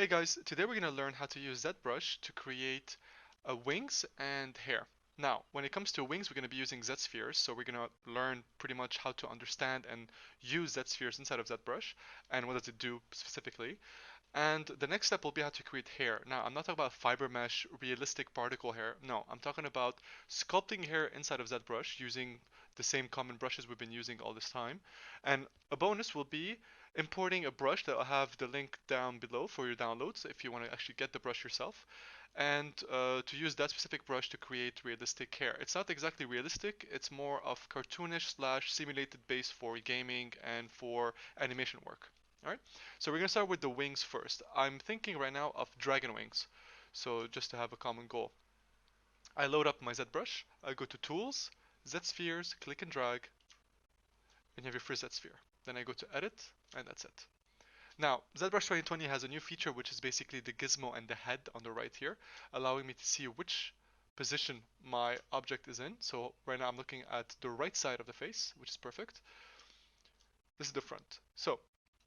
Hey guys, today we're going to learn how to use Zbrush to create wings and hair. Now, when it comes to wings, we're going to be using Zspheres, so we're going to learn pretty much how to understand and use Zspheres inside of Zbrush and what does it do specifically. And the next step will be how to create hair. Now, I'm not talking about fiber mesh, realistic particle hair. No, I'm talking about sculpting hair inside of ZBrush using the same common brushes we've been using all this time. And a bonus will be importing a brush that will have the link down below for your downloads if you want to actually get the brush yourself. And to use that specific brush to create realistic hair. It's not exactly realistic, it's more of cartoonish slash simulated base for gaming and for animation work. Alright, so we're going to start with the wings first. I'm thinking right now of dragon wings. So just to have a common goal. I load up my ZBrush, I go to Tools, Zspheres, click and drag, and you have your first Z-sphere. Then I go to Edit, and that's it. Now, ZBrush 2020 has a new feature which is basically the gizmo and the head on the right here, allowing me to see which position my object is in. So right now I'm looking at the right side of the face, which is perfect. This is the front. So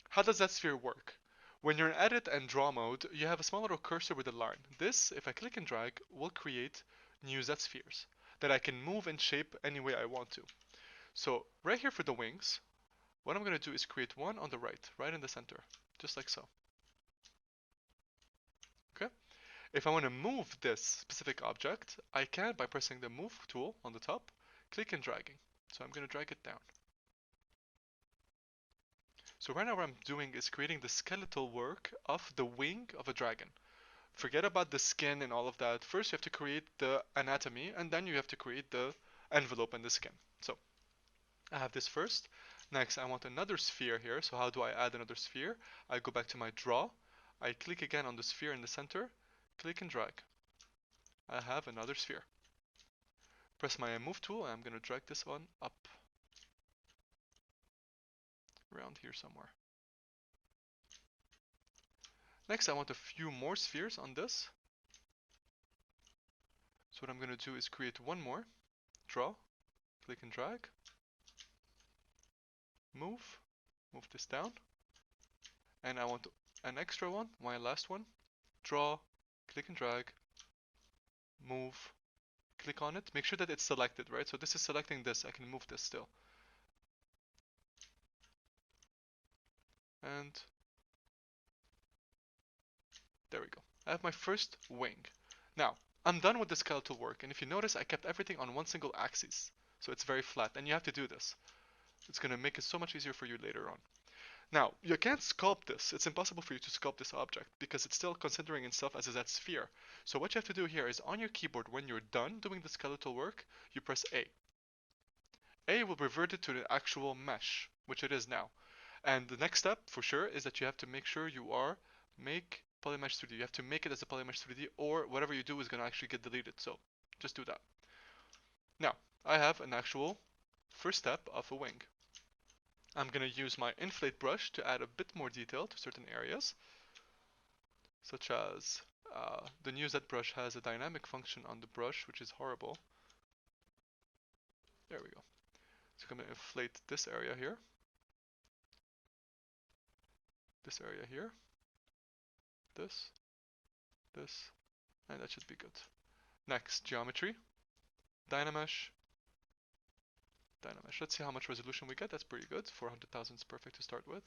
how does that sphere work? When you're in edit and draw mode, you have a small little cursor with a line. This, if I click and drag, will create new Z spheres that I can move and shape any way I want to. So right here for the wings, what I'm going to do is create one on the right in the center, just like so. Okay. If I want to move this specific object, I can by pressing the move tool on the top, click and dragging. So I'm going to drag it down. So right now what I'm doing is creating the skeletal work of the wing of a dragon. Forget about the skin and all of that. First you have to create the anatomy and then you have to create the envelope and the skin. So I have this first. Next I want another sphere here. So how do I add another sphere? I go back to my draw. I click again on the sphere in the center. Click and drag. I have another sphere. Press my move tool and I'm going to drag this one up. Around here somewhere. Next I want a few more spheres on this. So what I'm going to do is create one more. Draw. Click and drag. Move this down, and I want an extra one, my last one. Draw, click and drag, move, click on it, make sure that it's selected, right? So this is selecting this, I can move this still. And there we go. I have my first wing. Now, I'm done with the skeletal work, and if you notice, I kept everything on one single axis. So it's very flat, and you have to do this. It's going to make it so much easier for you later on. Now, you can't sculpt this. It's impossible for you to sculpt this object because it's still considering itself as a Z sphere. So what you have to do here is on your keyboard, when you're done doing the skeletal work, you press A. A will revert it to the actual mesh, which it is now. And the next step, for sure, is that you have to make sure you are make polymesh 3D. You have to make it as a polymesh 3D, or whatever you do is going to actually get deleted. So just do that. Now, I have an actual first step of a wing. I'm going to use my inflate brush to add a bit more detail to certain areas, such as the new Zbrush has a dynamic function on the brush, which is horrible. There we go. So I'm going to inflate this area here, this area here, this, and that should be good. Next, geometry, Dynamesh. Let's see how much resolution we get. That's pretty good. 400,000 is perfect to start with.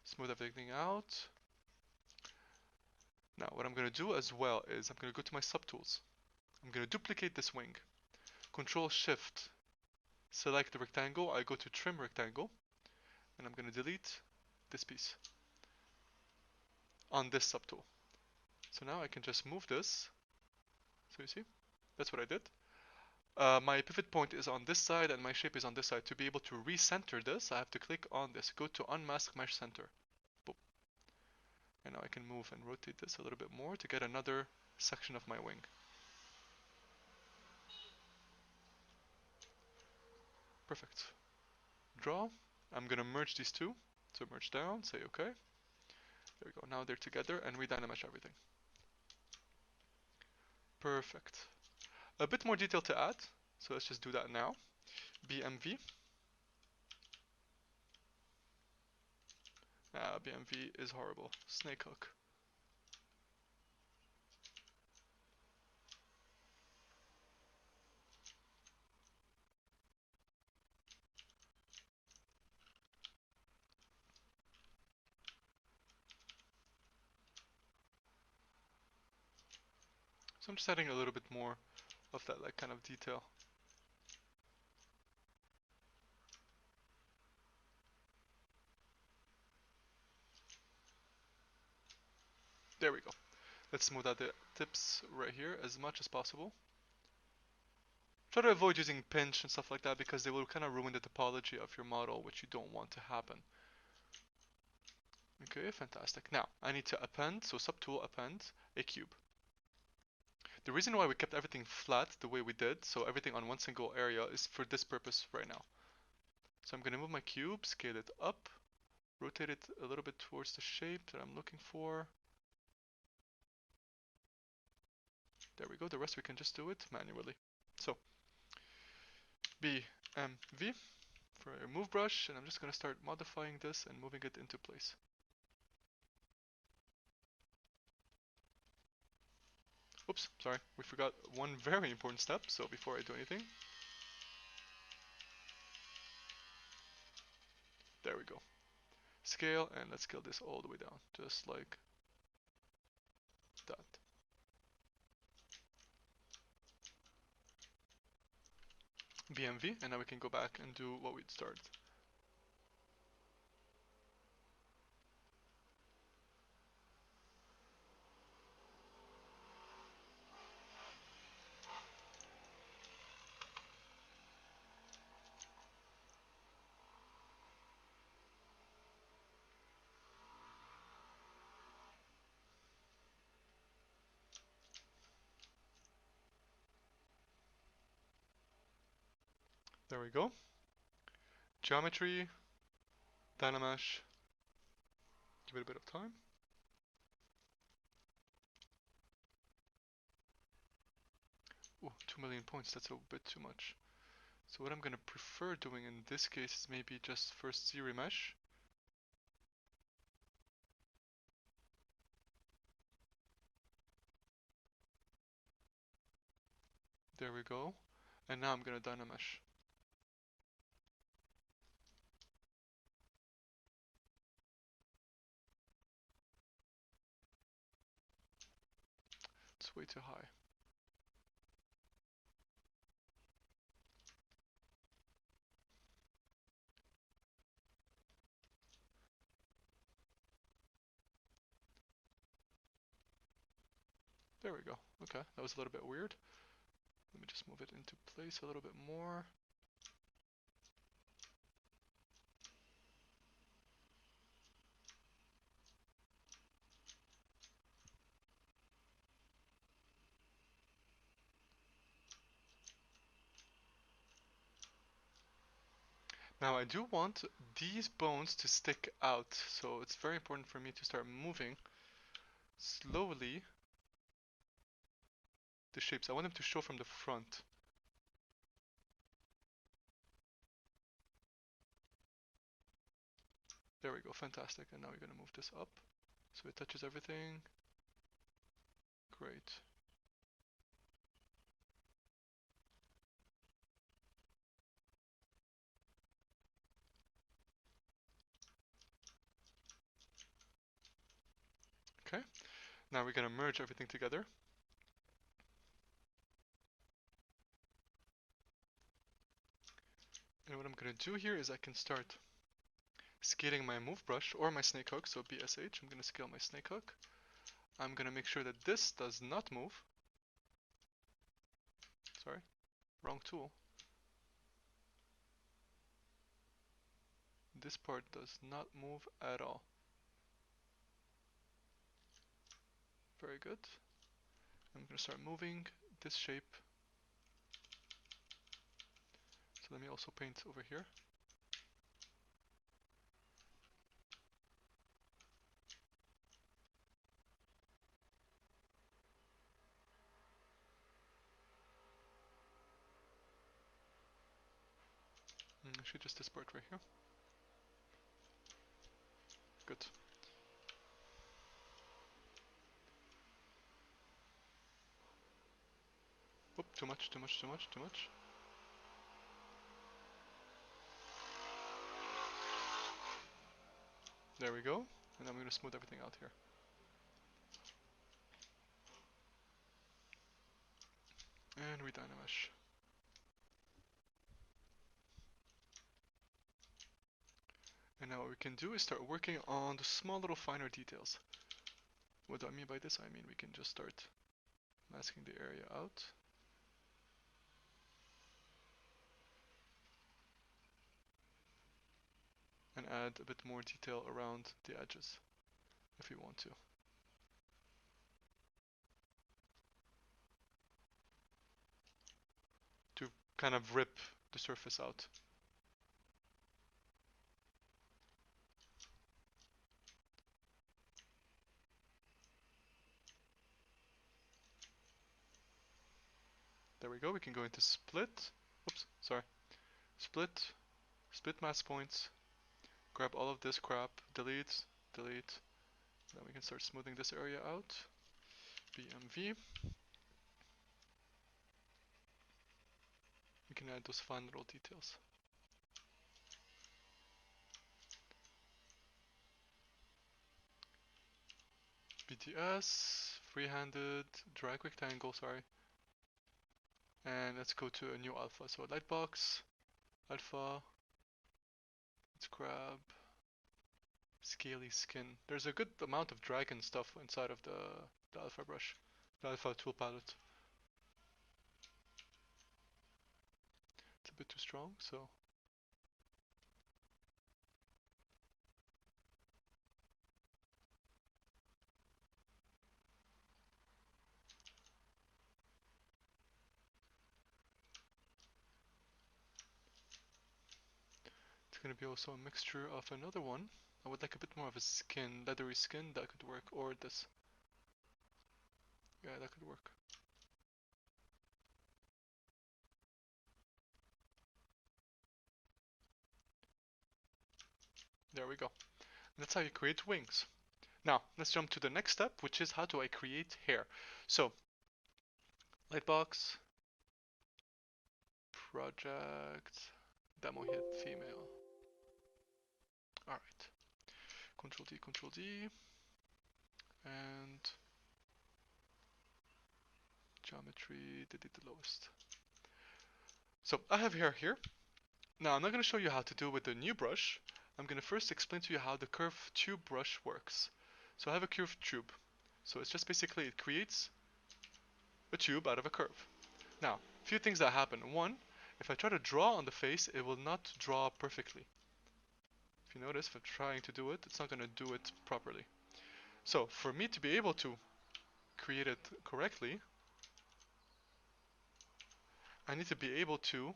Smooth everything out. Now, what I'm going to do as well is I'm going to go to my subtools. I'm going to duplicate this wing. Control Shift, select the rectangle. I go to Trim Rectangle, and I'm going to delete this piece on this subtool. So now I can just move this. So you see, that's what I did. My pivot point is on this side and my shape is on this side. To be able to recenter this, I have to click on this. Go to Unmask Mesh Center. Boom. And now I can move and rotate this a little bit more to get another section of my wing. Perfect. Draw. I'm gonna merge these two. So merge down, say OK. There we go. Now they're together and we Dynamesh everything. Perfect. A bit more detail to add. So let's just do that now. BMV. BMV is horrible. Snake hook. So I'm just adding a little bit more of that like kind of detail. There we go. Let's smooth out the tips right here as much as possible. Try to avoid using pinch and stuff like that because they will kind of ruin the topology of your model, which you don't want to happen. Okay, fantastic. Now, I need to append, so subtool append a cube. The reason why we kept everything flat the way we did, so everything on one single area, is for this purpose right now. So I'm going to move my cube, scale it up, rotate it a little bit towards the shape that I'm looking for. There we go, the rest we can just do it manually. So, BMV for a move brush, and I'm just going to start modifying this and moving it into place. Oops, sorry, we forgot one very important step, so before I do anything. There we go. Scale, and let's scale this all the way down, just like that. BMV, and now we can go back and do what we'd started. There we go. Geometry, Dynamesh, give it a bit of time. Ooh, 2 million points, that's a bit too much. So what I'm gonna prefer doing in this case is maybe just first Z-remesh. There we go. And now I'm gonna Dynamesh. It's way too high. There we go. Okay, that was a little bit weird. Let me just move it into place a little bit more. Now I do want these bones to stick out, so it's very important for me to start moving slowly the shapes. I want them to show from the front. There we go, fantastic. And now we're gonna move this up so it touches everything. Great. Okay, now we're gonna merge everything together. And what I'm gonna do here is I can start scaling my move brush or my snake hook, so BSH. I'm gonna scale my snake hook. I'm gonna make sure that this does not move. Sorry, wrong tool. This part does not move at all. Very good. I'm gonna start moving this shape. So let me also paint over here. Actually just this part right here. Good. Oop, too much, too much, too much, too much. There we go. And I'm gonna smooth everything out here. and redynamesh. And now what we can do is start working on the small little finer details. What do I mean by this? I mean we can just start masking the area out. And add a bit more detail around the edges if we want to. To kind of rip the surface out. There we go, we can go into split. Oops, sorry. Split, split mask points, grab all of this crap, delete, delete. Then we can start smoothing this area out. BMV. We can add those fine little details. BTS, free-handed, drag rectangle, sorry. And let's go to a new alpha. So lightbox, alpha. Let's grab scaly skin. There's a good amount of dragon stuff inside of the alpha brush, the alpha tool palette. It's a bit too strong, so it's gonna be also a mixture of another one. I would like a bit more of a skin, leathery skin, that could work, or this. Yeah, that could work. There we go. That's how you create wings. Now, let's jump to the next step, which is how do I create hair. So, lightbox, project, demo hit female. Alright. Control D, and geometry, did it the lowest. So, I have hair here. Now, I'm not going to show you how to do it with the new brush. I'm going to first explain to you how the curve tube brush works. So I have a curved tube. So it's just basically, it creates a tube out of a curve. Now, a few things that happen. One, if I try to draw on the face, it will not draw perfectly. If you notice, if I'm trying to do it, it's not going to do it properly. So for me to be able to create it correctly, I need to be able to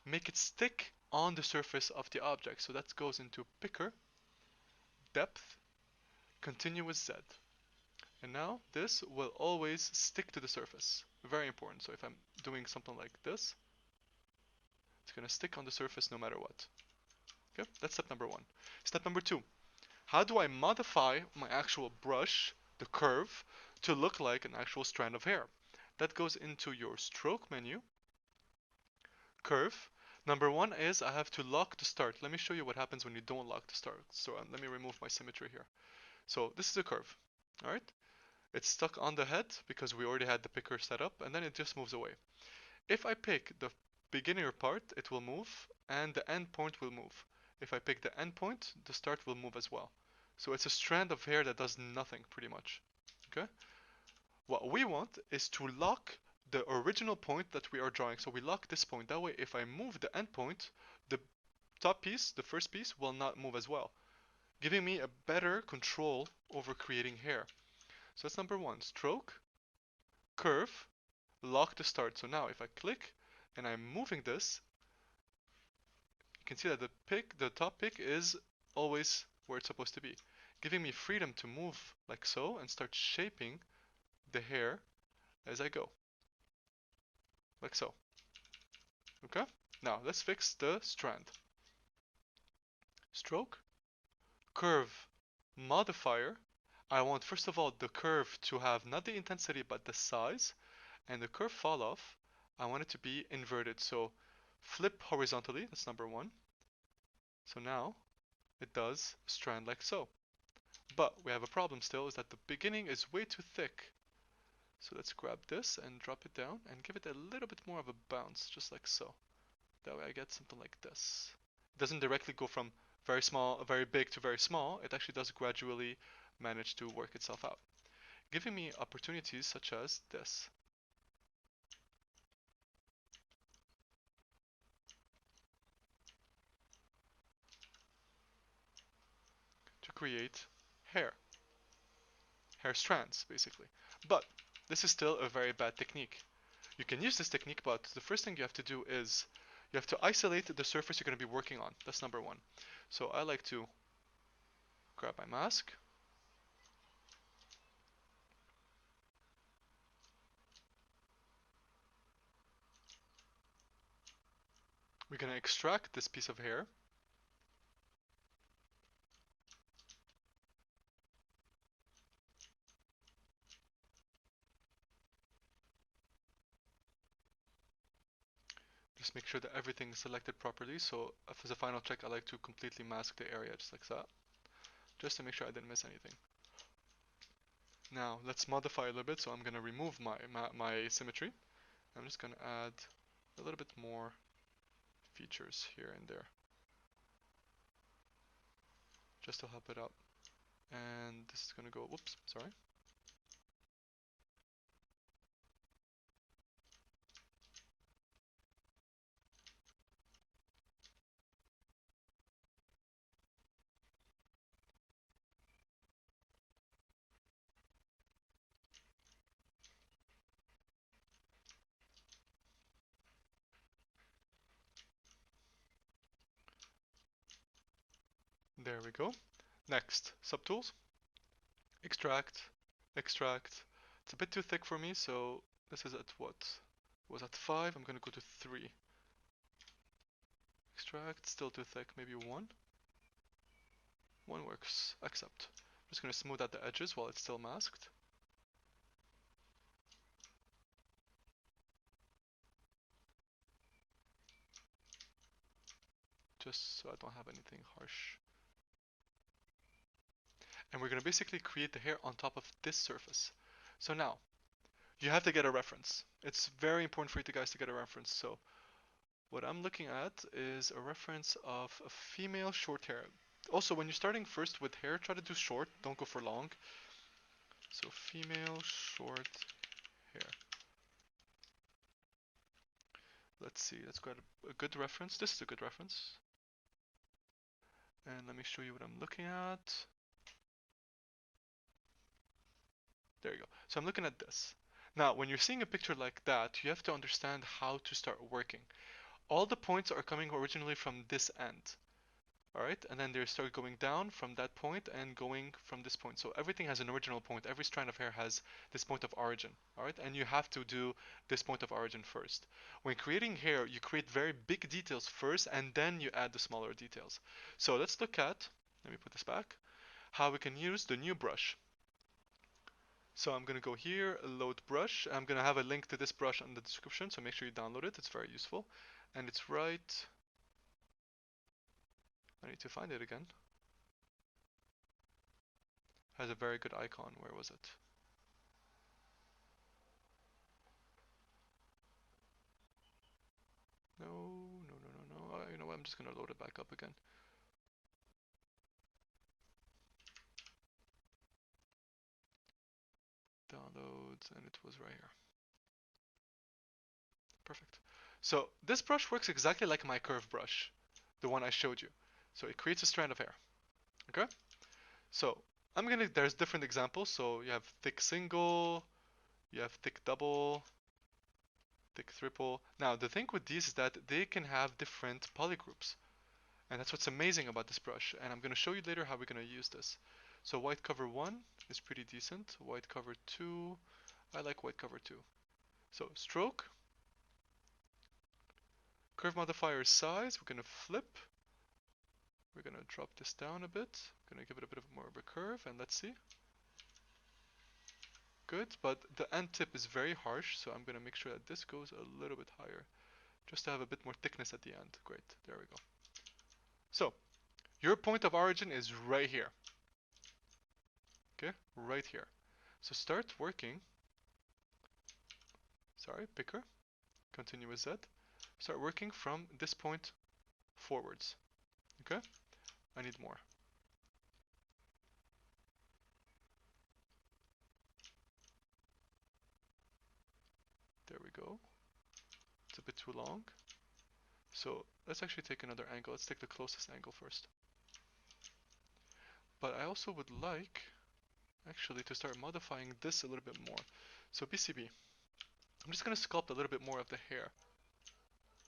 make it stick on the surface of the object. So that goes into picker, depth, continuous Z. And now this will always stick to the surface. Very important. So if I'm doing something like this, it's going to stick on the surface no matter what. Okay, that's step number one. Step number two, how do I modify my actual brush, the curve, to look like an actual strand of hair? That goes into your stroke menu, curve. Number one is I have to lock the start. Let me show you what happens when you don't lock the start. So let me remove my symmetry here. So this is a curve, all right? It's stuck on the head because we already had the picker set up, and then it just moves away. If I pick the beginner part, it will move, and the end point will move. If I pick the end point, the start will move as well. So it's a strand of hair that does nothing, pretty much. Okay? What we want is to lock the original point that we are drawing. So we lock this point. That way, if I move the end point, the top piece, the first piece, will not move as well, giving me a better control over creating hair. So that's number one. Stroke, curve, lock the start. So now if I click and I'm moving this, you can see that the top pick is always where it's supposed to be, giving me freedom to move like so and start shaping the hair as I go, like so. Okay? Now let's fix the strand. Stroke, curve, modifier. I want first of all the curve to have not the intensity but the size, and the curve fall off, I want it to be inverted. So flip horizontally, that's number one. So now it does strand like so. But we have a problem still, is that the beginning is way too thick. So let's grab this and drop it down and give it a little bit more of a bounce, just like so. That way I get something like this. It doesn't directly go from very small, very big to very small. It actually does gradually manage to work itself out, giving me opportunities such as this. To create hair strands basically. But this is still a very bad technique. You can use this technique, but the first thing you have to do is you have to isolate the surface you're going to be working on. That's number one. So I like to grab my mask. We're going to extract this piece of hair. Just make sure that everything is selected properly. So as a final check, I like to completely mask the area just like that, just to make sure I didn't miss anything. Now let's modify a little bit. So I'm going to remove my symmetry. I'm just going to add a little bit more features here and there, just to help it out. And this is going to go, whoops, sorry. There we go. Next, subtools. Extract, extract. It's a bit too thick for me, so this is at what? It was at 5, I'm gonna go to 3. Extract, still too thick, maybe 1. 1 works, accept. I'm just gonna smooth out the edges while it's still masked. Just so I don't have anything harsh. And we're gonna basically create the hair on top of this surface. So now, you have to get a reference. It's very important for you guys to get a reference. So what I'm looking at is a reference of a female short hair. Also, when you're starting first with hair, try to do short, don't go for long. So female short hair. Let's see, let's get a good reference. This is a good reference. And let me show you what I'm looking at. There you go. So I'm looking at this. Now, when you're seeing a picture like that, you have to understand how to start working. All the points are coming originally from this end. Alright, and then they start going down from that point and going from this point. So everything has an original point. Every strand of hair has this point of origin. Alright, and you have to do this point of origin first. When creating hair, you create very big details first and then you add the smaller details. So let's look at, let me put this back, how we can use the new brush. So I'm going to go here, load brush. I'm going to have a link to this brush in the description, so make sure you download it. It's very useful. And it's right, I need to find it again. Has a very good icon. Where was it? No, no, no, no, no. You know what? I'm just gonna load it back up again. Downloads, and it was right here. Perfect. So this brush works exactly like my curve brush, the one I showed you. So it creates a strand of hair. Okay. So there's different examples. So you have thick single, you have thick double, thick triple. Now the thing with these is that they can have different polygroups. And that's what's amazing about this brush. And I'm going to show you later how we're going to use this. So white cover 1 is pretty decent. White cover 2, I like white cover 2. So stroke, curve modifier size, we're going to flip. We're going to drop this down a bit. We're going to give it a bit of more of a curve, and let's see. Good, but the end tip is very harsh, so I'm going to make sure that this goes a little bit higher, just to have a bit more thickness at the end. Great, there we go. So, your point of origin is right here. Okay, right here. So start working sorry, picker, continue with Z, start working from this point forwards. Okay, I need more. There we go. It's a bit too long. So let's actually take another angle. Let's take the closest angle first. But I also would like actually to start modifying this a little bit more. So PCB, I'm just going to sculpt a little bit more of the hair.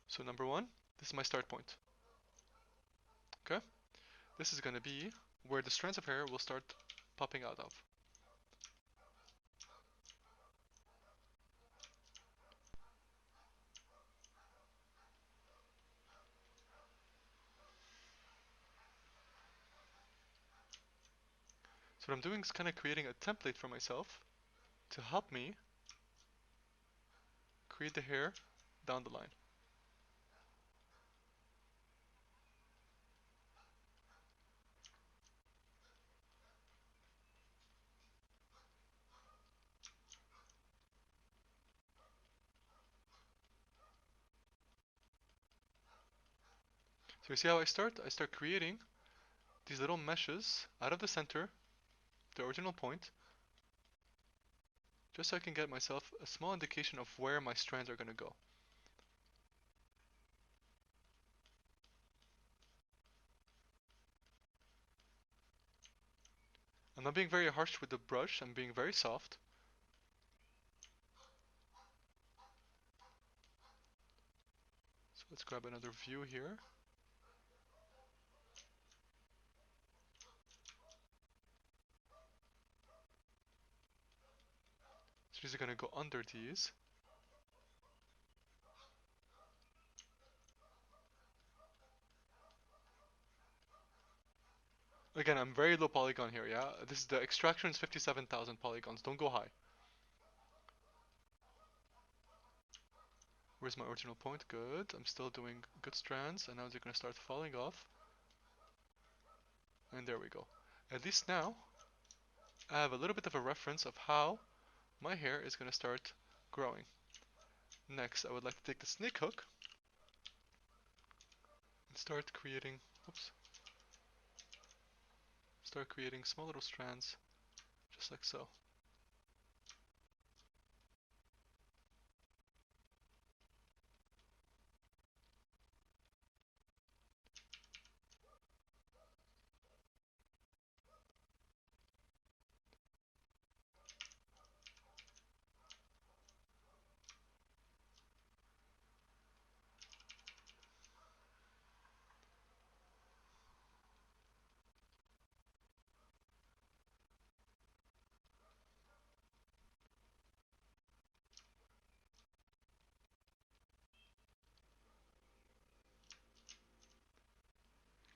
So number one, this is my start point. Okay, this is going to be where the strands of hair will start popping out of. So what I'm doing is kind of creating a template for myself to help me create the hair down the line. So you see how I start? I start creating these little meshes out of the center, the original point, just so I can get myself a small indication of where my strands are going to go. I'm not being very harsh with the brush, I'm being very soft. So let's grab another view here. So these are going to go under these. Again, I'm very low polygon here, yeah? This is the extraction is 57,000 polygons, don't go high. Where's my original point? Good, I'm still doing good strands, and now they're going to start falling off. And there we go. At least now, I have a little bit of a reference of how my hair is going to start growing. Next, I would like to take the snake hook and start creating, start creating small little strands, just like so.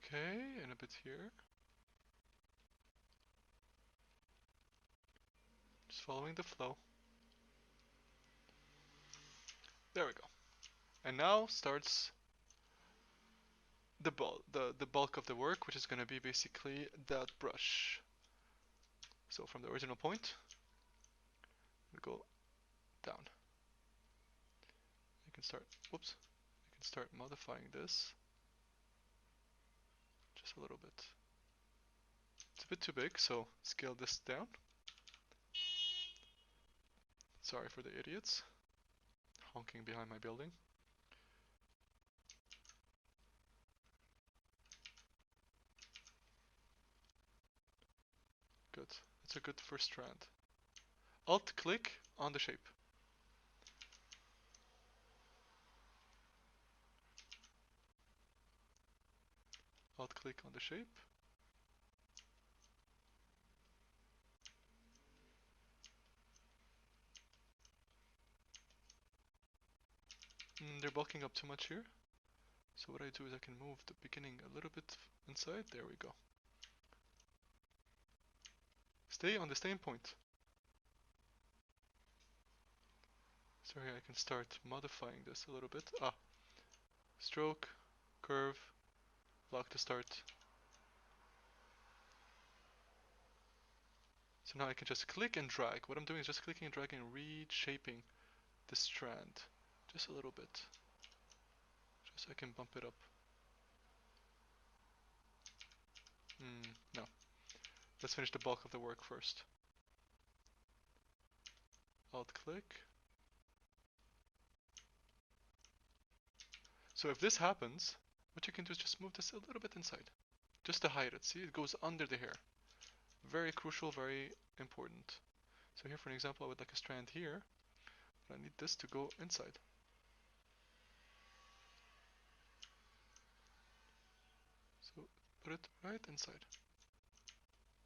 Okay, and a bit here. Just following the flow. There we go. And now starts the bulk of the work, which is going to be basically that brush. So from the original point, we go down. I can start, I can start modifying this just a little bit. It's a bit too big, so scale this down. Sorry for the idiots honking behind my building. Good. It's a good first strand. Alt click on the shape. Alt click on the shape. They're bulking up too much here. So what I do is I can move the beginning a little bit inside. There we go. Stay on the same point. So here I can start modifying this a little bit. Stroke, curve, lock to start. So now I can just click and drag. What I'm doing is just clicking and dragging and reshaping this strand just a little bit, just so I can bump it up. No. Let's finish the bulk of the work first. Alt click. So if this happens, what you can do is just move this a little bit inside, just to hide it. See, it goes under the hair. Very crucial, very important. So here, for an example, I would like a strand here, but I need this to go inside. So put it right inside,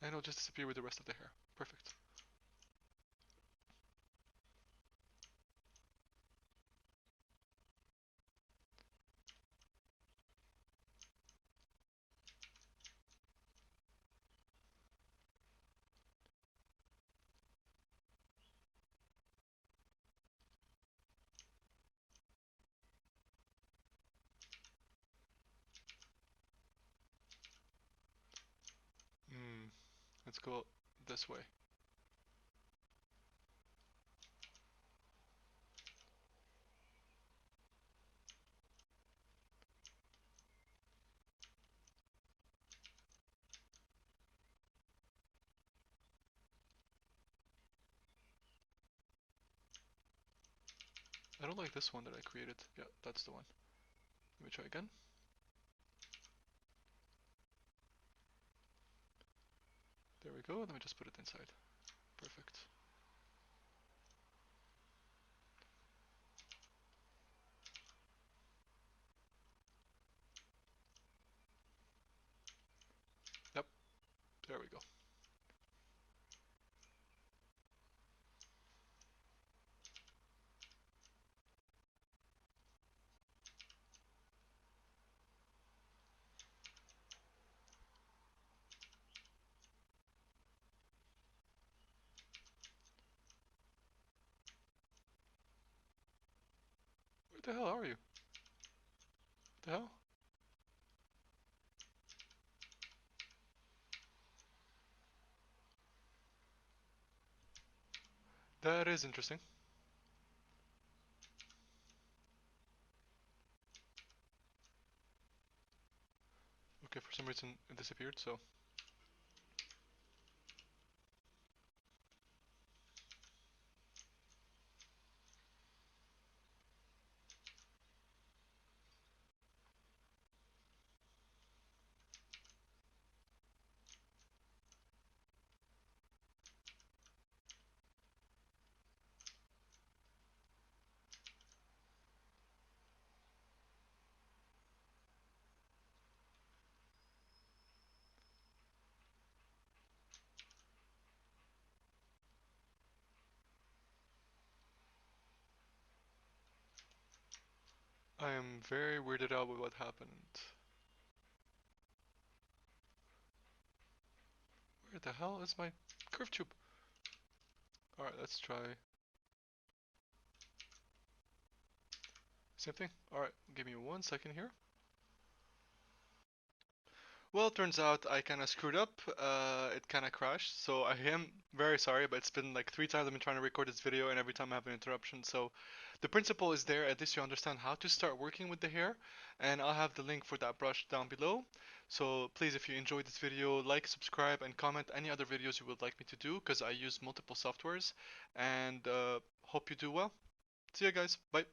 and it'll just disappear with the rest of the hair. Perfect. Let's go this way. I don't like this one that I created. Yeah, that's the one. Let me try again. There we go. Let me just put it inside. Perfect. Yep, there we go. Where the hell are you? What the hell? That is interesting. Okay, for some reason it disappeared, so. I am very weirded out with what happened. Where the hell is my curve tube? Alright, let's try. Same thing. Alright, give me 1 second here. Well, it turns out I kind of screwed up. It kind of crashed, so I am very sorry, but it's been like 3 times I've been trying to record this video, and every time I have an interruption. So the principle is there, at least you understand how to start working with the hair, and I'll have the link for that brush down below. So please, if you enjoyed this video, like, subscribe, and comment any other videos you would like me to do, because I use multiple softwares, and hope you do well. See you guys, bye.